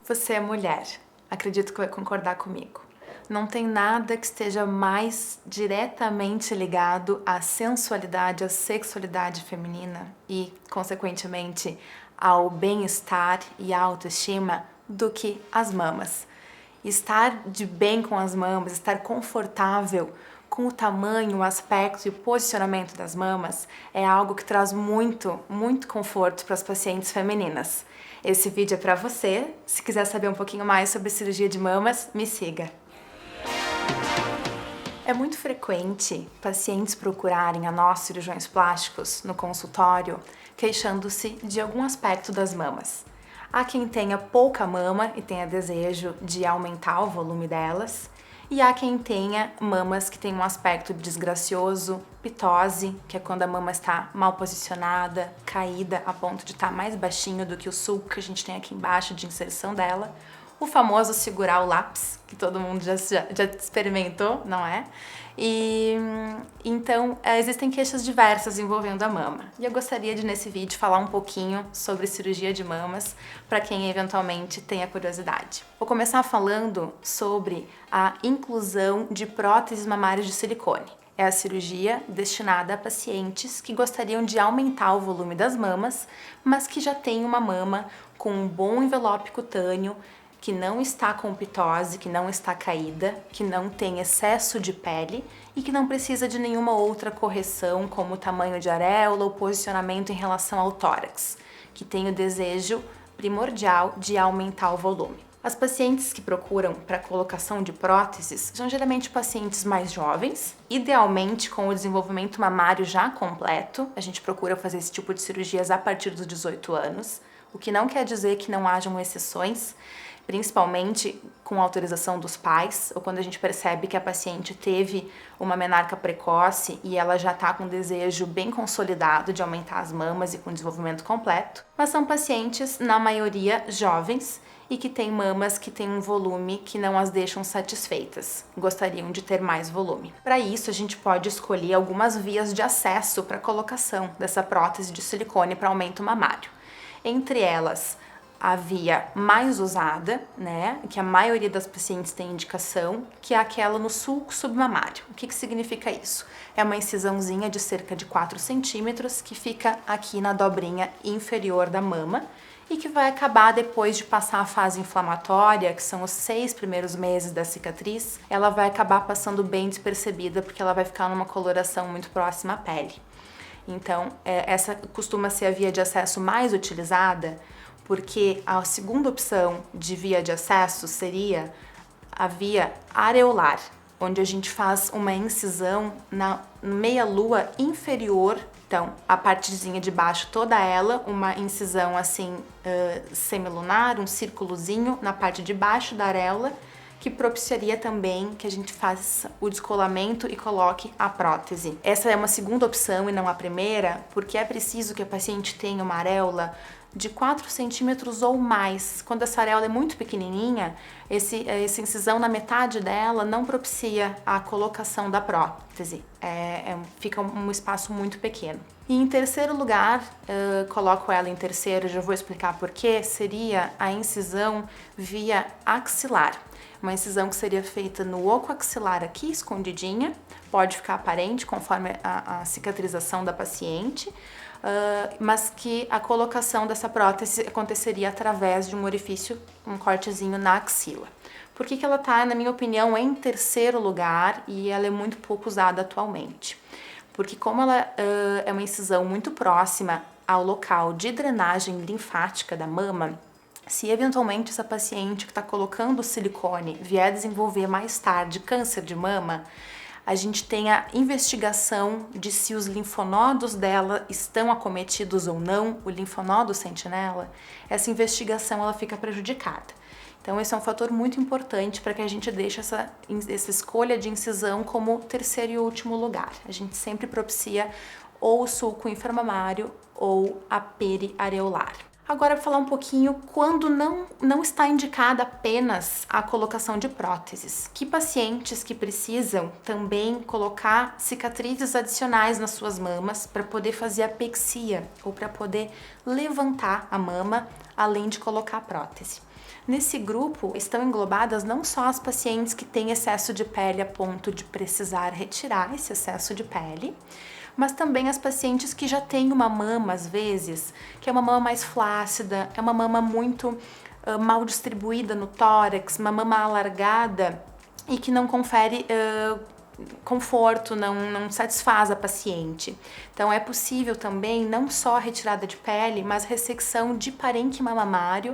Você é mulher, acredito que vai concordar comigo. Não tem nada que esteja mais diretamente ligado à sensualidade, à sexualidade feminina e, consequentemente, ao bem-estar e à autoestima do que as mamas. Estar de bem com as mamas, estar confortável com o tamanho, o aspecto e o posicionamento das mamas é algo que traz muito conforto para as pacientes femininas. Esse vídeo é para você. Se quiser saber um pouquinho mais sobre cirurgia de mamas, me siga. É muito frequente pacientes procurarem a nós, cirurgiões plásticos, no consultório, queixando-se de algum aspecto das mamas. Há quem tenha pouca mama e tenha desejo de aumentar o volume delas, e há quem tenha mamas que têm um aspecto desgracioso, pitose, que é quando a mama está mal posicionada, caída a ponto de estar mais baixinho do que o sulco que a gente tem aqui embaixo de inserção dela. O famoso segurar o lápis, que todo mundo já experimentou, não é? Então, existem queixas diversas envolvendo a mama. E eu gostaria de, nesse vídeo, falar um pouquinho sobre cirurgia de mamas, para quem eventualmente tenha curiosidade. Vou começar falando sobre a inclusão de próteses mamárias de silicone. É a cirurgia destinada a pacientes que gostariam de aumentar o volume das mamas, mas que já têm uma mama com um bom envelope cutâneo, que não está com pitose, que não está caída, que não tem excesso de pele e que não precisa de nenhuma outra correção, como o tamanho de areola ou posicionamento em relação ao tórax, que tem o desejo primordial de aumentar o volume. As pacientes que procuram para colocação de próteses são geralmente pacientes mais jovens, idealmente com o desenvolvimento mamário já completo. A gente procura fazer esse tipo de cirurgias a partir dos 18 anos, o que não quer dizer que não hajam exceções, principalmente com autorização dos pais, ou quando a gente percebe que a paciente teve uma menarca precoce e ela já está com um desejo bem consolidado de aumentar as mamas e com desenvolvimento completo. Mas são pacientes, na maioria, jovens e que têm mamas que têm um volume que não as deixam satisfeitas, gostariam de ter mais volume. Para isso, a gente pode escolher algumas vias de acesso para a colocação dessa prótese de silicone para aumento mamário. Entre elas, a via mais usada, né, que a maioria das pacientes tem indicação, que é aquela no sulco submamário. O que significa isso? É uma incisãozinha de cerca de 4 centímetros que fica aqui na dobrinha inferior da mama e que vai acabar depois de passar a fase inflamatória, que são os 6 primeiros meses da cicatriz, ela vai acabar passando bem despercebida porque ela vai ficar numa coloração muito próxima à pele. Então, essa costuma ser a via de acesso mais utilizada, porque a segunda opção de via de acesso seria a via areolar, onde a gente faz uma incisão na meia-lua inferior, então a partezinha de baixo toda ela, uma incisão assim semilunar, um círculozinho na parte de baixo da areola, que propiciaria também que a gente faça o descolamento e coloque a prótese. Essa é uma segunda opção e não a primeira, porque é preciso que a paciente tenha uma areola de 4 centímetros ou mais. Quando essa areola é muito pequenininha, essa incisão na metade dela não propicia a colocação da prótese. Fica um espaço muito pequeno. E em terceiro lugar, coloco ela em terceiro, já vou explicar por quê, seria a incisão via axilar. Uma incisão que seria feita no oco axilar aqui, escondidinha, pode ficar aparente conforme a cicatrização da paciente, mas que a colocação dessa prótese aconteceria através de um orifício, um cortezinho na axila. Por que ela está, na minha opinião, em terceiro lugar e ela é muito pouco usada atualmente? Porque como ela é uma incisão muito próxima ao local de drenagem linfática da mama, se eventualmente essa paciente que está colocando o silicone vier desenvolver mais tarde câncer de mama, a gente tem a investigação de se os linfonodos dela estão acometidos ou não, o linfonodo sentinela, essa investigação ela fica prejudicada. Então esse é um fator muito importante para que a gente deixe essa escolha de incisão como terceiro e último lugar. A gente sempre propicia ou o sulco inframamário ou a periareolar. Agora, vou falar um pouquinho quando não está indicada apenas a colocação de próteses. Que pacientes que precisam também colocar cicatrizes adicionais nas suas mamas para poder fazer apexia ou para poder levantar a mama, além de colocar a prótese. Nesse grupo estão englobadas não só as pacientes que têm excesso de pele a ponto de precisar retirar esse excesso de pele, mas também as pacientes que já têm uma mama, às vezes, que é uma mama mais flácida, é uma mama muito mal distribuída no tórax, uma mama alargada e que não confere conforto, não satisfaz a paciente. Então é possível também não só a retirada de pele, mas ressecção de parênquima mamário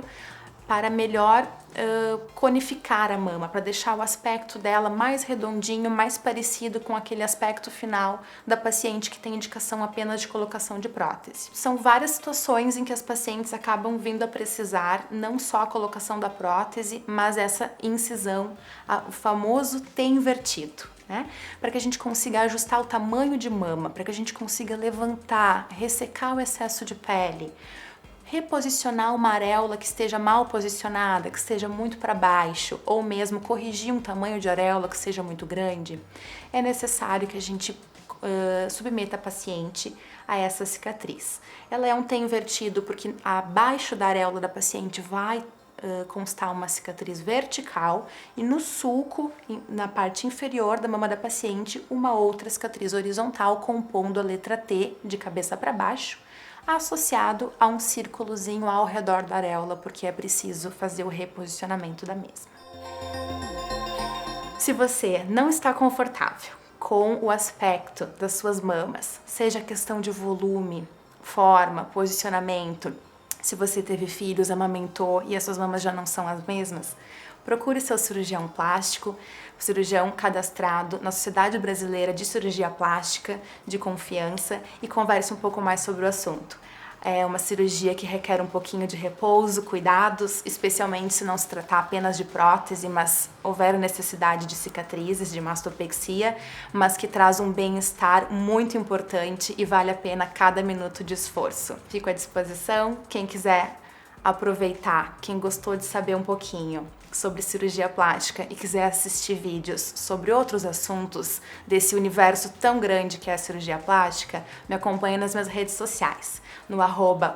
para melhor conificar a mama, para deixar o aspecto dela mais redondinho, mais parecido com aquele aspecto final da paciente que tem indicação apenas de colocação de prótese. São várias situações em que as pacientes acabam vindo a precisar não só a colocação da prótese, mas essa incisão, o famoso T invertido. Né? Para que a gente consiga ajustar o tamanho de mama, para que a gente consiga levantar, ressecar o excesso de pele, reposicionar uma areola que esteja mal posicionada, que esteja muito para baixo, ou mesmo corrigir um tamanho de areola que seja muito grande, é necessário que a gente submeta a paciente a essa cicatriz. Ela é um T invertido porque abaixo da areola da paciente vai constar uma cicatriz vertical e no sulco, na parte inferior da mama da paciente, uma outra cicatriz horizontal compondo a letra T de cabeça para baixo, associado a um círculozinho ao redor da areola, porque é preciso fazer o reposicionamento da mesma. Se você não está confortável com o aspecto das suas mamas, seja questão de volume, forma, posicionamento, se você teve filhos, amamentou e as suas mamas já não são as mesmas, procure seu cirurgião plástico, cirurgião cadastrado na Sociedade Brasileira de Cirurgia Plástica, de confiança, e converse um pouco mais sobre o assunto. É uma cirurgia que requer um pouquinho de repouso, cuidados, especialmente se não se tratar apenas de prótese, mas houver necessidade de cicatrizes, de mastopexia, mas que traz um bem-estar muito importante e vale a pena cada minuto de esforço. Fico à disposição, quem quiser aproveitar, quem gostou de saber um pouquinho sobre cirurgia plástica e quiser assistir vídeos sobre outros assuntos desse universo tão grande que é a cirurgia plástica, me acompanhe nas minhas redes sociais, no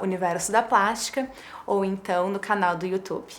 @Universo da Plástica ou então no canal do YouTube.